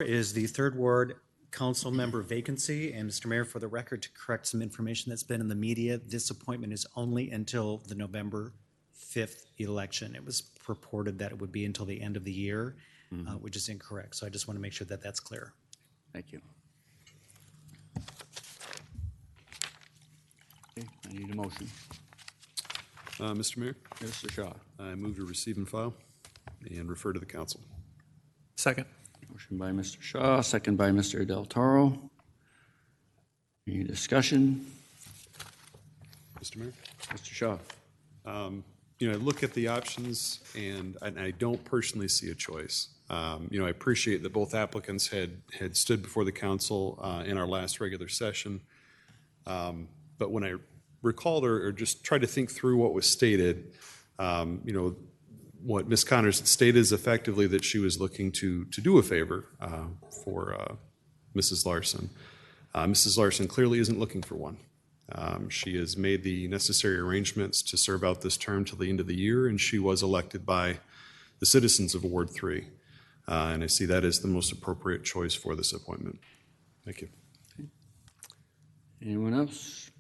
Is the third ward council member vacancy. And Mr. Mayor, for the record, to correct some information that's been in the media, this appointment is only until the November 5th election. It was purported that it would be until the end of the year, which is incorrect. So I just want to make sure that that's clear. Thank you. Okay, I need a motion. Mr. Mayor, Mr. Shaw. I move to receive and file and refer to the council. Second. Motion by Mr. Shaw, second by Mr. Del Toro. Any discussion? Mr. Mayor? Mr. Shaw. I look at the options and I don't personally see a choice. I appreciate that both applicants had stood before the council in our last regular session. But when I recalled or just tried to think through what was stated, what Ms. Connors stated is effectively that she was looking to do a favor for Mrs. Larson. Mrs. Larson clearly isn't looking for one. She has made the necessary arrangements to serve out this term till the end of the year, and she was elected by the citizens of Ward 3. And I see that as the most appropriate choice for this appointment. Thank you. Okay. Anyone else?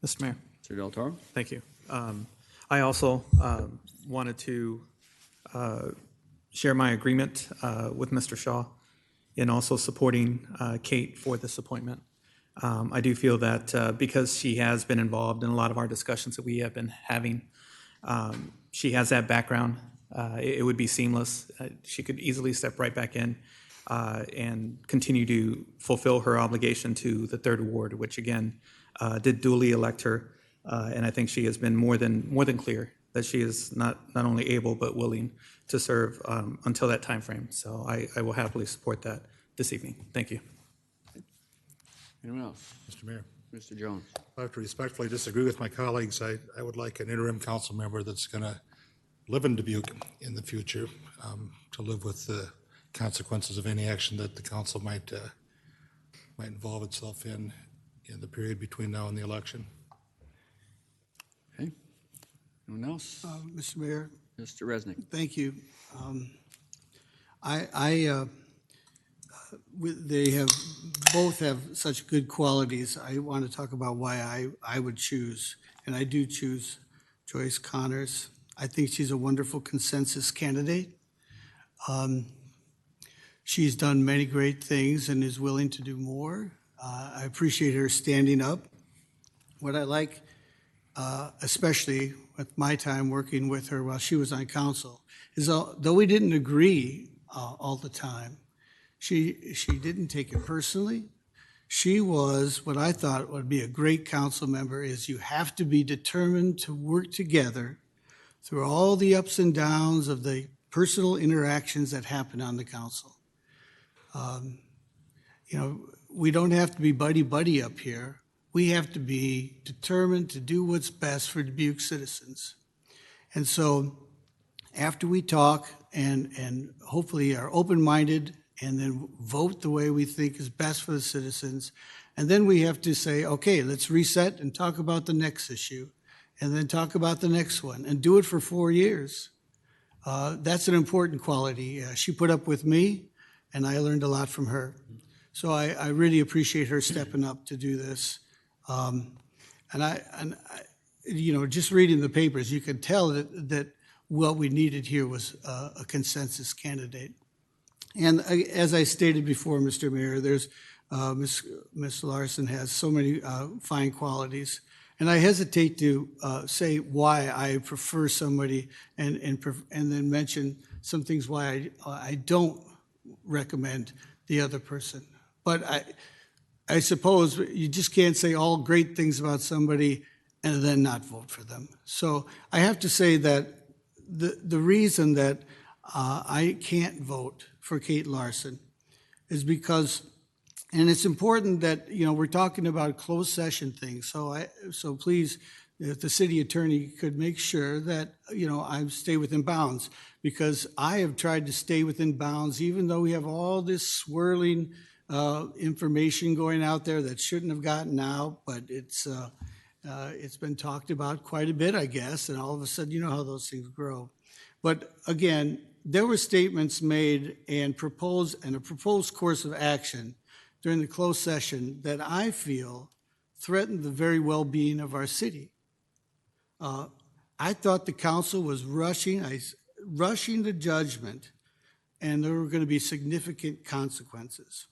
Mr. Mayor. Mr. Del Toro. Thank you. I also wanted to share my agreement with Mr. Shaw in also supporting Kate for this appointment. I do feel that because she has been involved in a lot of our discussions that we have been having, she has that background. It would be seamless. She could easily step right back in and continue to fulfill her obligation to the third ward, which again did duly elect her. And I think she has been more than clear that she is not only able but willing to serve until that time frame. So I will happily support that this evening. Thank you. Anyone else? Mr. Mayor, Mr. Jones. I have to respectfully disagree with my colleagues. I would like an interim council member that's going to live in Dubuque in the future to live with the consequences of any action that the council might involve itself in the period between now and the election. Okay. Anyone else? Mr. Mayor. Mr. Resnick. Thank you. They have both have such good qualities. I want to talk about why I would choose, and I do choose Joyce Connors. I think she's a wonderful consensus candidate. She's done many great things and is willing to do more. I appreciate her standing up. What I like, especially with my time working with her while she was on council, is though we didn't agree all the time, she didn't take it personally. She was what I thought would be a great council member is you have to be determined to work together through all the ups and downs of the personal interactions that happen on the council. We don't have to be buddy-buddy up here. We have to be determined to do what's best for Dubuque citizens. And so after we talk and hopefully are open-minded and then vote the way we think is best for the citizens, and then we have to say, okay, let's reset and talk about the next issue, and then talk about the next one, and do it for 4 years. That's an important quality. She put up with me, and I learned a lot from her. So I really appreciate her stepping up to do this. Just reading the papers, you could tell that what we needed here was a consensus candidate. And as I stated before, Mr. Mayor, there's Ms. Larson has so many fine qualities. And I hesitate to say why I prefer somebody and then mention some things why I don't recommend the other person. But I suppose you just can't say all great things about somebody and then not vote for them. So I have to say that the reason that I can't vote for Kate Larson is because, and it's important that, we're talking about closed session things. So please, if the city attorney could make sure that, I stay within bounds, because I have tried to stay within bounds, even though we have all this swirling information going out there that shouldn't have gotten out, but it's been talked about quite a bit, I guess, and all of a sudden, you know how those things grow. But again, there were statements made and a proposed course of action during the closed session that I feel threatened the very well-being of our city. I thought the council was rushing to judgment, and there were going to be significant consequences.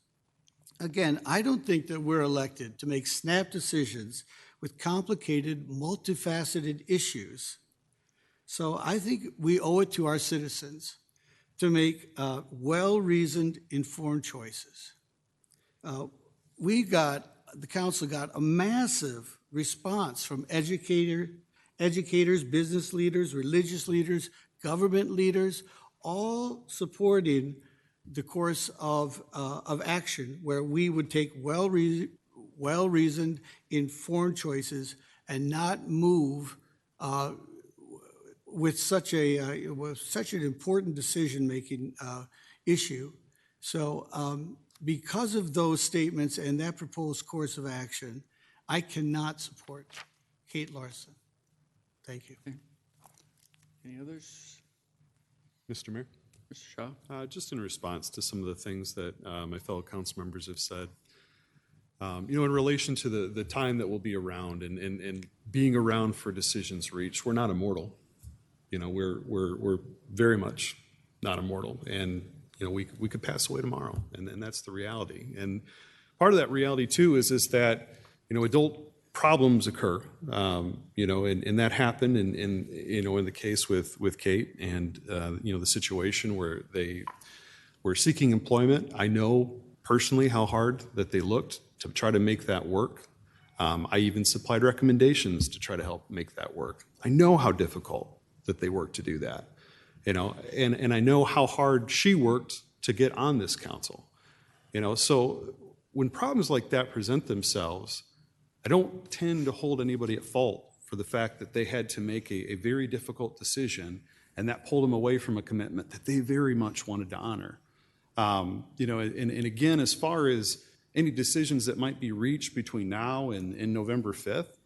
Again, I don't think that we're elected to make snap decisions with complicated, multifaceted issues. So I think we owe it to our citizens to make well-reasoned, informed choices. The council got a massive response from educators, business leaders, religious leaders, government leaders, all supporting the course of action where we would take well-reasoned, informed choices and not move with such an important decision-making issue. So because of those statements and that proposed course of action, I cannot support Kate Larson. Thank you. Any others? Mr. Mayor? Mr. Shaw? Just in response to some of the things that my fellow council members have said, in relation to the time that we'll be around and being around for decisions reached, we're not immortal. We're very much not immortal, and we could pass away tomorrow, and that's the reality. And part of that reality too is that adult problems occur, and that happened in the case with Kate and the situation where they were seeking employment. I know personally how hard that they looked to try to make that work. I even supplied recommendations to try to help make that work. I know how difficult that they worked to do that, and I know how hard she worked to get on this council. So when problems like that present themselves, I don't tend to hold anybody at fault for the fact that they had to make a very difficult decision, and that pulled them away from a commitment that they very much wanted to honor. And again, as far as any decisions that might be reached between now and November 5th,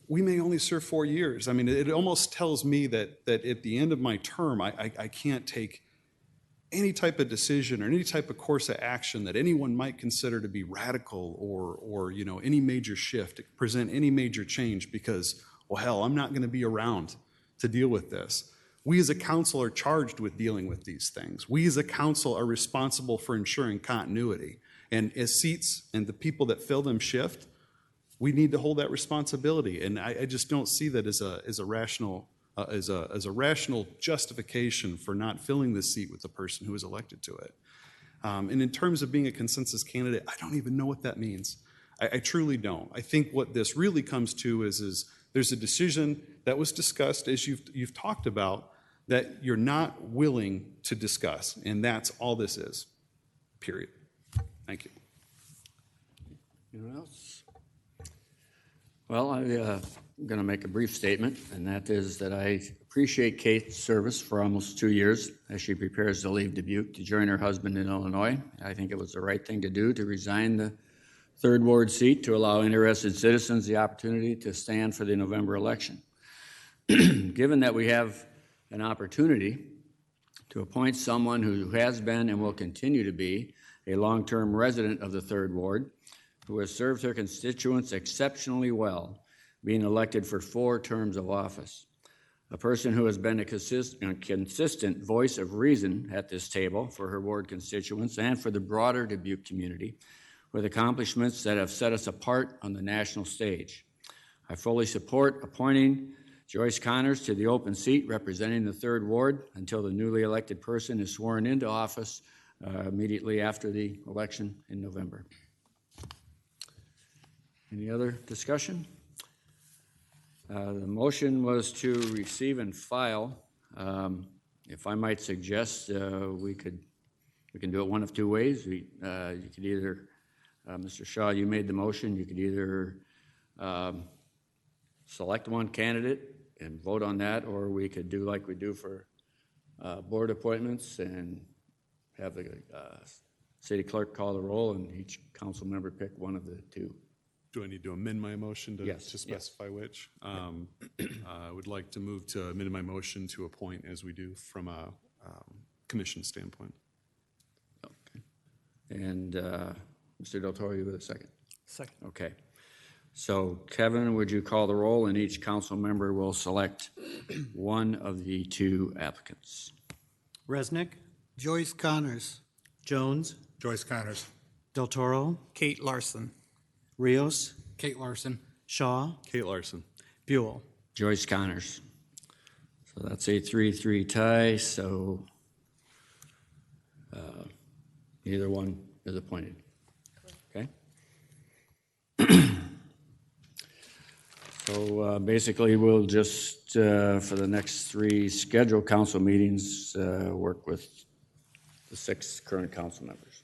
we may only serve 4 years. I mean, it almost tells me that at the end of my term, I can't take any type of decision or any type of course of action that anyone might consider to be radical or any major shift, present any major change because, well, hell, I'm not going to be around to deal with this. We as a council are charged with dealing with these things. We as a council are responsible for ensuring continuity. And as seats and the people that fill them shift, we need to hold that responsibility. And I just don't see that as a rational justification for not filling the seat with the person who is elected to it. And in terms of being a consensus candidate, I don't even know what that means. I truly don't. I think what this really comes to is there's a decision that was discussed, as you've talked about, that you're not willing to discuss, and that's all this is, period. Thank you. Anyone else? Well, I'm going to make a brief statement, and that is that I appreciate Kate's service for almost 2 years as she prepares to leave Dubuque to join her husband in Illinois. I think it was the right thing to do to resign the 3rd Ward seat to allow interested citizens the opportunity to stand for the November election. Given that we have an opportunity to appoint someone who has been and will continue to be a long-term resident of the 3rd Ward, who has served her constituents exceptionally well, being elected for 4 terms of office. A person who has been a consistent voice of reason at this table for her ward constituents and for the broader Dubuque community, with accomplishments that have set us apart on the national stage. I fully support appointing Joyce Connors to the open seat representing the 3rd Ward until the newly elected person is sworn into office immediately after the election in November. Any other discussion? The motion was to receive and file. If I might suggest, we can do it one of 2 ways. You could either, Mr. Shaw, you made the motion. You could either select one candidate and vote on that, or we could do like we do for board appointments and have the city clerk call the roll and each council member pick one of the 2. Do I need to amend my motion to Yes, to yes. specify which? I would like to move to amend my motion to appoint as we do from a commission standpoint. Okay. And Mr. Del Toro, you with a second? Second. Okay. So Kevin, would you call the roll, and each council member will select one of the two applicants? Resnick, Joyce Connors. Jones, Joyce Connors. Del Toro, Kate Larson. Rios, Kate Larson. Shaw, Kate Larson. Buell. Joyce Connors. So that's a 3-3 tie, so either one is appointed. Okay? So basically, we'll just, for the next 3 scheduled council meetings, work with the 6 current council members.